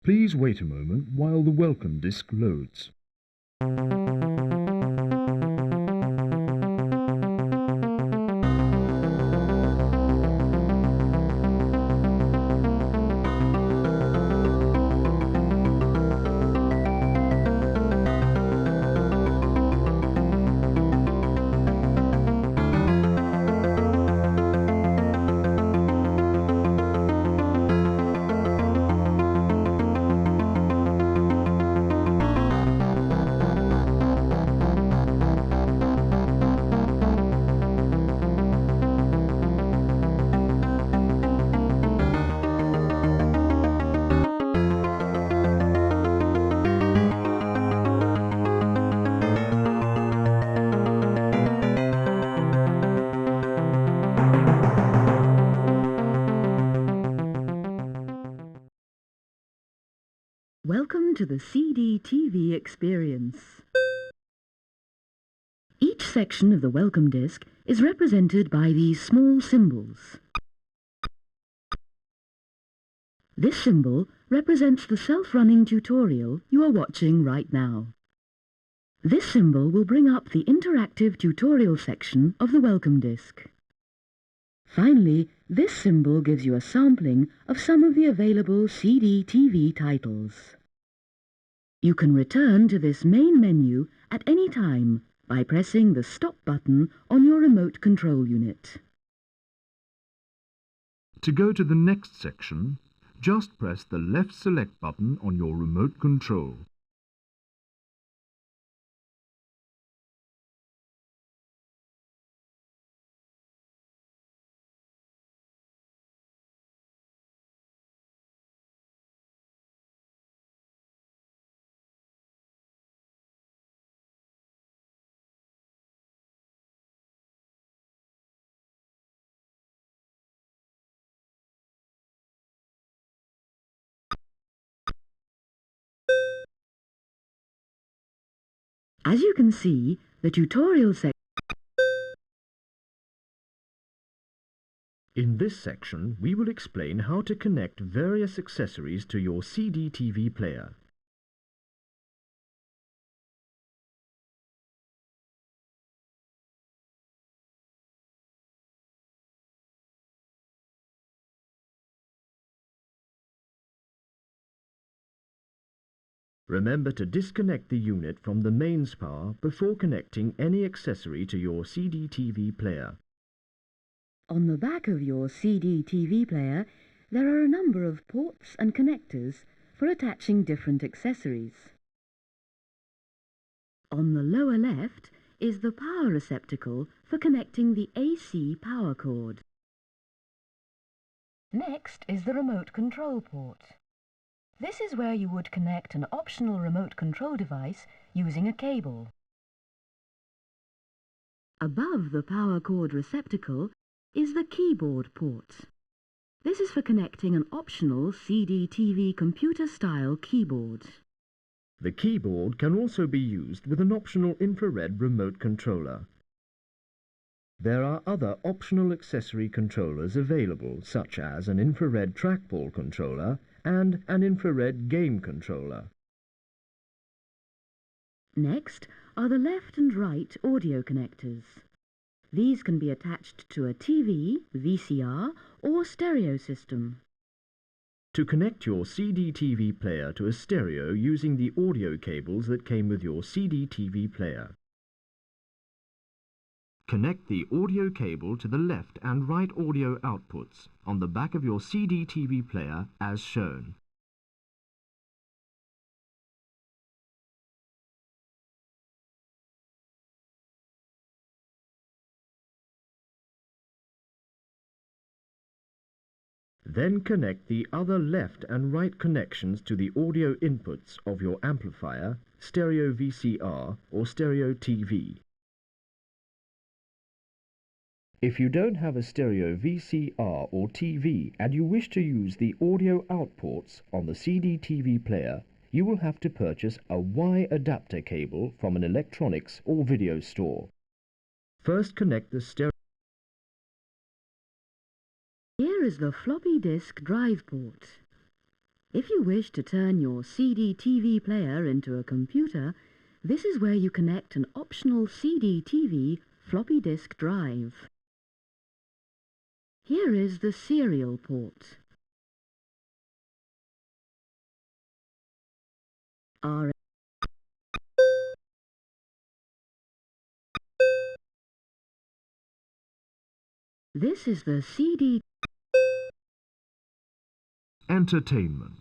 Please wait a moment while the welcome disc loads. Welcome to the CDTV experience. Each section of the welcome disc is represented by these small symbols. This symbol represents the self-running tutorial you are watching right now. This symbol will bring up the interactive tutorial section of the welcome disc. Finally, this symbol gives you a sampling of some of the available CDTV titles. You can return to this main menu at any time by pressing the Stop button on your remote control unit. To go to the next section, just press the left select button on your remote control. As you can see, the tutorial section. In this section, we will explain how to connect various accessories to your CDTV player. Remember to disconnect the unit from the mains power before connecting any accessory to your CDTV player. On the back of your CDTV player, there are a number of ports and connectors for attaching different accessories. On the lower left is the power receptacle for connecting the AC power cord. Next is the remote control port. This is where you would connect an optional remote control device using a cable. Above the power cord receptacle is the keyboard port. This is for connecting an optional CDTV computer-style keyboard. The keyboard can also be used with an optional infrared remote controller. There are other optional accessory controllers available, such as an infrared trackball controller and an infrared game controller. Next are the left and right audio connectors. These can be attached to a TV, VCR or stereo system. To connect your CDTV player to a stereo using the audio cables that came with your CDTV player. Connect the audio cable to the left and right audio outputs on the back of your CDTV player as shown. Then connect the other left and right connections to the audio inputs of your amplifier, stereo VCR or stereo TV. If you don't have a stereo VCR or TV and you wish to use the audio outputs on the CDTV player, you will have to purchase a Y adapter cable from an electronics or video store. First connect the stereo. Here is the floppy disk drive port. If you wish to turn your CD-TV player into a computer, this is where you connect an optional CD-TV floppy disk drive. Here is the serial port. This is the CD. Entertainment.